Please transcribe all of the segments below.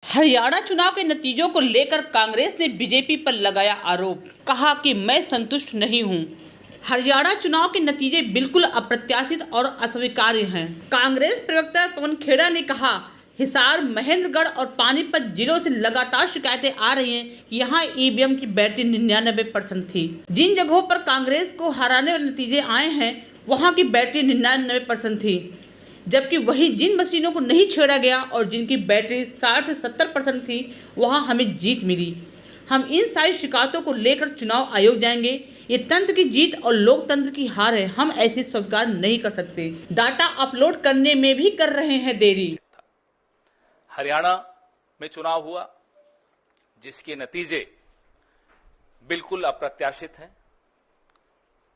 हरियाणा चुनाव के नतीजों को लेकर कांग्रेस ने बीजेपी पर लगाया आरोप, कहा कि मैं संतुष्ट नहीं हूं। हरियाणा चुनाव के नतीजे बिल्कुल अप्रत्याशित और अस्वीकार्य हैं। कांग्रेस प्रवक्ता पवन खेड़ा ने कहा, हिसार, महेंद्रगढ़ और पानीपत जिलों से लगातार शिकायतें आ रही हैं कि यहां ईवीएम की बैटरी 99% थी। जिन जगहों पर कांग्रेस को हराने वाले नतीजे आए हैं वहां की बैटरी 99% थी, जबकि वही जिन मशीनों को नहीं छेड़ा गया और जिनकी बैटरी 60 से 70% थी वहां हमें जीत मिली। हम इन सारी शिकायतों को लेकर चुनाव आयोग जाएंगे। ये तंत्र की जीत और लोकतंत्र की हार है, हम ऐसी स्वीकार नहीं कर सकते। डाटा अपलोड करने में भी कर रहे हैं देरी। हरियाणा में चुनाव हुआ जिसके नतीजे बिल्कुल अप्रत्याशित हैं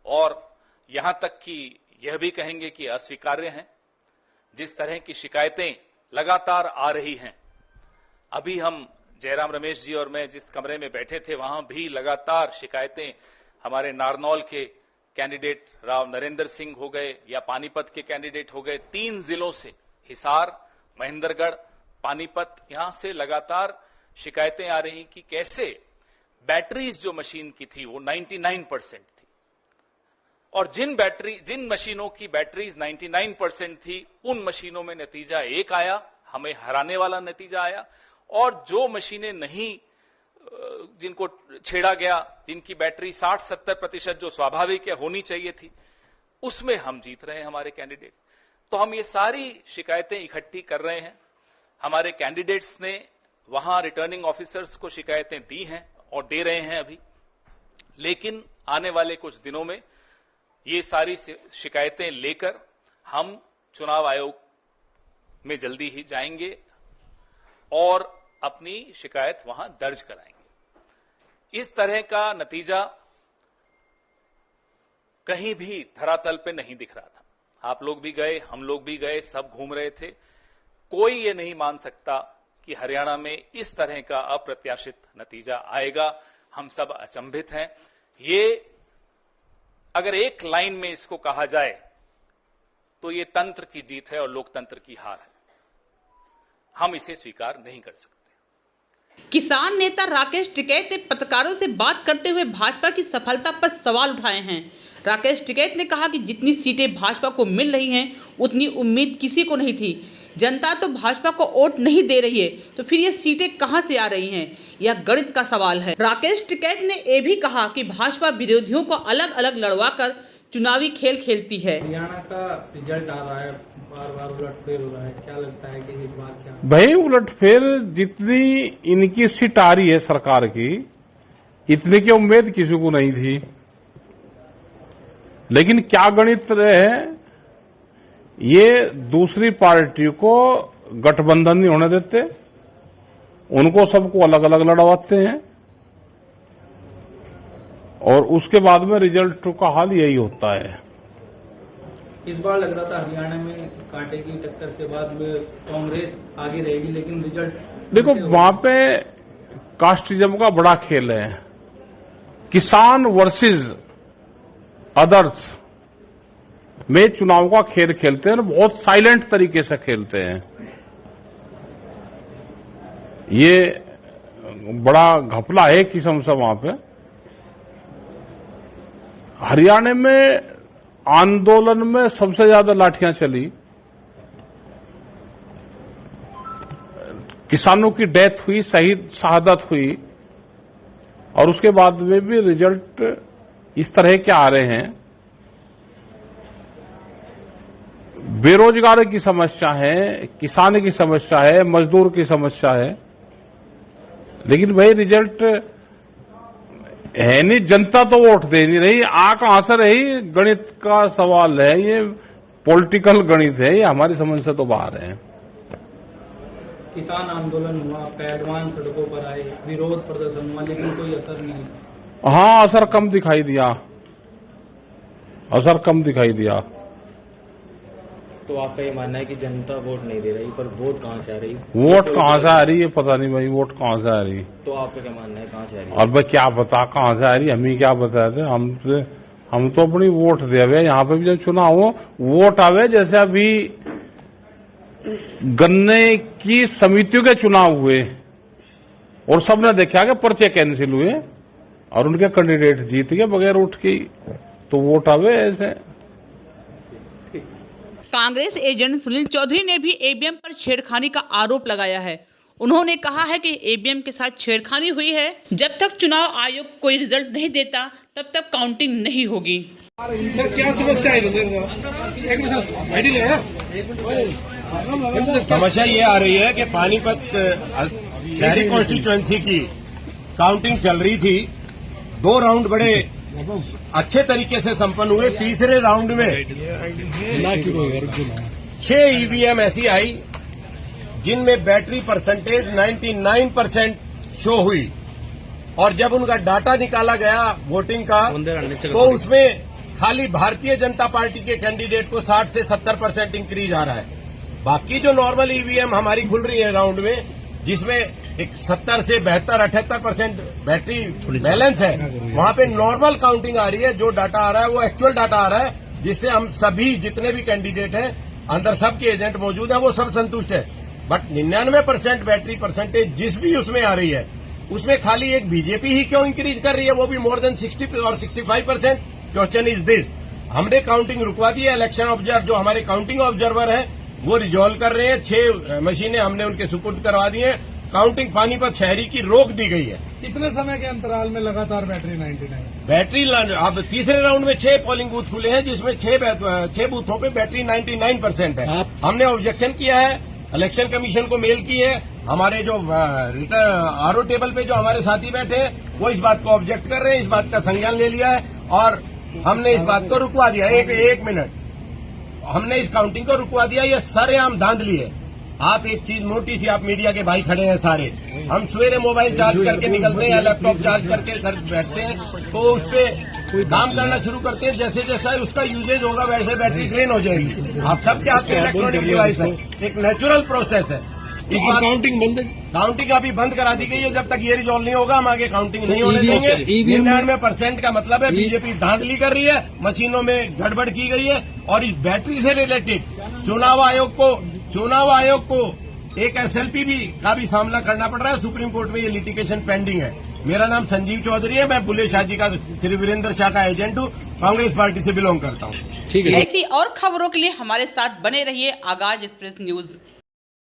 और यहां तक कि यह भी कहेंगे कि अस्वीकार्य हैं। जिस तरह की शिकायतें लगातार आ रही हैं, अभी हम जयराम रमेश जी और मैं जिस कमरे में बैठे थे वहां भी लगातार शिकायतें हमारे नारनौल के कैंडिडेट राव नरेंद्र सिंह हो गए या पानीपत के कैंडिडेट हो गए, 3 जिलों से हिसार, महेंद्रगढ़, पानीपत, यहां से लगातार शिकायतें आ रही कि कैसे बैटरीज जो मशीन की थी वो 99% थी और जिन मशीनों की बैटरीज 99% थी उन मशीनों में नतीजा एक आया, हमें हराने वाला नतीजा आया, और जो मशीनें नहीं, जिनको छेड़ा गया, जिनकी बैटरी 60-70% जो स्वाभाविक है होनी चाहिए थी, उसमें हम जीत रहे हैं हमारे कैंडिडेट। तो हम ये सारी शिकायतें इकट्ठी कर रहे हैं। हमारे कैंडिडेट्स ने वहां रिटर्निंग ऑफिसर्स को शिकायतें दी हैं और दे रहे हैं अभी, लेकिन आने वाले कुछ दिनों में ये सारी शिकायतें लेकर हम चुनाव आयोग में जल्दी ही जाएंगे और अपनी शिकायत वहां दर्ज कराएंगे। इस तरह का नतीजा कहीं भी धरातल पे नहीं दिख रहा था। आप लोग भी गए, हम लोग भी गए, सब घूम रहे थे। कोई ये नहीं मान सकता कि हरियाणा में इस तरह का अप्रत्याशित नतीजा आएगा। हम सब अचंभित हैं। ये अगर एक लाइन में इसको कहा जाए तो ये तंत्र की जीत है और लोकतंत्र की हार है। हम इसे स्वीकार नहीं कर सकते। किसान नेता राकेश टिकैत ने पत्रकारों से बात करते हुए भाजपा की सफलता पर सवाल उठाए हैं। राकेश टिकैत ने कहा कि जितनी सीटें भाजपा को मिल रही हैं उतनी उम्मीद किसी को नहीं थी। जनता तो भाजपा को वोट नहीं दे रही है, तो फिर ये सीटें कहां से आ रही हैं? यह गणित का सवाल है। राकेश टिकैत ने यह भी कहा कि भाजपा विरोधियों को अलग अलग लड़वाकर चुनावी खेल खेलती है। हरियाणा का रिजल्ट आ रहा है, बार-बार उलटफेर हो रहा है, क्या लगता है कि इस बार क्या? भाई उलटफेर जितनी इनकी सीट आ रही है सरकार की, इतने की उम्मीद किसी को नहीं थी। लेकिन क्या गणित है, ये दूसरी पार्टी को गठबंधन नहीं होने देते, उनको सबको अलग अलग लड़वाते हैं और उसके बाद में रिजल्ट का हाल यही होता है। इस बार लग रहा था हरियाणा में कांटे की टक्कर के बाद में कांग्रेस आगे रहेगी, लेकिन रिजल्ट देखो वहां पे कास्टिज्म का बड़ा खेल है। किसान वर्सेस अदर्स में चुनाव का खेल खेलते हैं, बहुत साइलेंट तरीके से खेलते हैं। ये बड़ा घपला है किस्म से वहां पे। हरियाणा में आंदोलन में सबसे ज्यादा लाठियां चली, किसानों की डेथ हुई, शहादत हुई, और उसके बाद में भी रिजल्ट इस तरह के आ रहे हैं। बेरोजगार की समस्या है, किसान की समस्या है, मजदूर की समस्या है, लेकिन भाई रिजल्ट है नहीं। जनता तो वोट दे नहीं रही, आ कहां से रही? गणित का सवाल है, ये पॉलिटिकल गणित है, ये हमारी समझ से तो बाहर है। किसान आंदोलन हुआ, पहलवान सड़कों पर आए, विरोध प्रदर्शन हुआ, लेकिन कोई असर नहीं। हाँ, असर कम दिखाई दिया, असर कम दिखाई दिया। तो आपका ये मानना है कि जनता वोट नहीं दे रही, पर वोट कहां से आ रही? वोट कहां से आ रही है पता नहीं भाई, वोट कहां से आ रही। तो आपका क्या मानना है, कहां से आ रही? और भाई क्या बता कहां से आ रही, हम ही क्या बताते, हम तो अपनी वोट दे हुए। यहाँ पे भी जब चुनाव हो वोट आवे, जैसे अभी गन्ने की समितियों के चुनाव हुए, और सबने देखा कि पर्चे कैंसिल हुए और उनके कैंडिडेट जीत गए बगैर वोट की, तो वोट आवे ऐसे। कांग्रेस एजेंट सुनील चौधरी ने भी ईवीएम पर छेड़खानी का आरोप लगाया है। उन्होंने कहा है कि ईवीएम के साथ छेड़खानी हुई है। जब तक चुनाव आयोग कोई रिजल्ट नहीं देता तब तक काउंटिंग नहीं होगी। सर क्या समस्या है? समस्या ये आ रही है कि पानीपत शहरी कॉन्स्टिट्यूएंसी की काउंटिंग चल रही थी। 2 राउंड बड़े अच्छे तरीके से संपन्न हुए। तीसरे राउंड में 6 ईवीएम ऐसी आई जिनमें बैटरी परसेंटेज 99% शो हुई, और जब उनका डाटा निकाला गया वोटिंग का तो उसमें खाली भारतीय जनता पार्टी के कैंडिडेट को 60 से 70% इंक्रीज आ रहा है। बाकी जो नॉर्मल ईवीएम हमारी खुल रही है राउंड में, जिसमें एक 70 से 72-78% बैटरी बैलेंस है, वहां पे नॉर्मल काउंटिंग आ रही है। जो डाटा आ रहा है वो एक्चुअल डाटा आ रहा है, जिससे हम सभी जितने भी कैंडिडेट हैं अंदर सबके एजेंट मौजूद हैं, वो सब संतुष्ट है। बट 99% बैटरी परसेंटेज जिस भी उसमें आ रही है, उसमें खाली एक बीजेपी ही क्यों इंक्रीज कर रही है, वो भी मोर देन 60 और 65%? Question is this. हमने काउंटिंग रुकवा दी है। इलेक्शन ऑब्जर्वर जो हमारे काउंटिंग ऑब्जर्वर है वो रिजॉल्व कर रहे हैं। 6 मशीनें हमने उनके सुपुर्द करवा दी है। काउंटिंग पानीपत शहरी की रोक दी गई है। कितने समय के अंतराल में लगातार बैटरी 99? बैटरी अब तीसरे राउंड में 6 पोलिंग बूथ खुले हैं, जिसमें 6 बूथों पे बैटरी 99% है। हमने ऑब्जेक्शन किया है, इलेक्शन कमीशन को मेल की है। हमारे जो आरओ टेबल पे जो हमारे साथी बैठे हैं वो इस बात को ऑब्जेक्ट कर रहे हैं, इस बात का संज्ञान ले लिया है और हमने इस बात को रुकवा दिया। एक मिनट, हमने इस काउंटिंग को रुकवा दिया। ये सरेआम धांधली है। आप एक चीज मोटी सी, आप मीडिया के भाई खड़े हैं सारे, हम सवेरे मोबाइल चार्ज करके निकलते हैं या लैपटॉप चार्ज करके घर बैठते हैं, तो उस पर काम करना शुरू करते हैं। जैसे जैसा उसका यूजेज होगा वैसे बैटरी ड्रेन हो जाएगी। आप सबके हाथ में इलेक्ट्रॉनिक डिवाइस है, एक नेचुरल प्रोसेस है। इस बात काउंटिंग बंद है, काउंटिंग अभी बंद करा दी गई है। जब तक ये रिजॉल्व नहीं होगा हम आगे काउंटिंग नहीं होने देंगे। 99% का मतलब है बीजेपी धांधली कर रही है, मशीनों में गड़बड़ की गई है। और इस बैटरी से रिलेटेड चुनाव आयोग को एक एसएलपी का भी सामना करना पड़ रहा है। सुप्रीम कोर्ट में ये लिटिगेशन पेंडिंग है। मेरा नाम संजीव चौधरी है, मैं बुल्ले शाह जी का श्री वीरेंद्र शाह का एजेंट हूँ, कांग्रेस पार्टी से बिलोंग करता हूँ। ऐसी और खबरों के लिए हमारे साथ बने रहिए आगाज एक्सप्रेस न्यूज।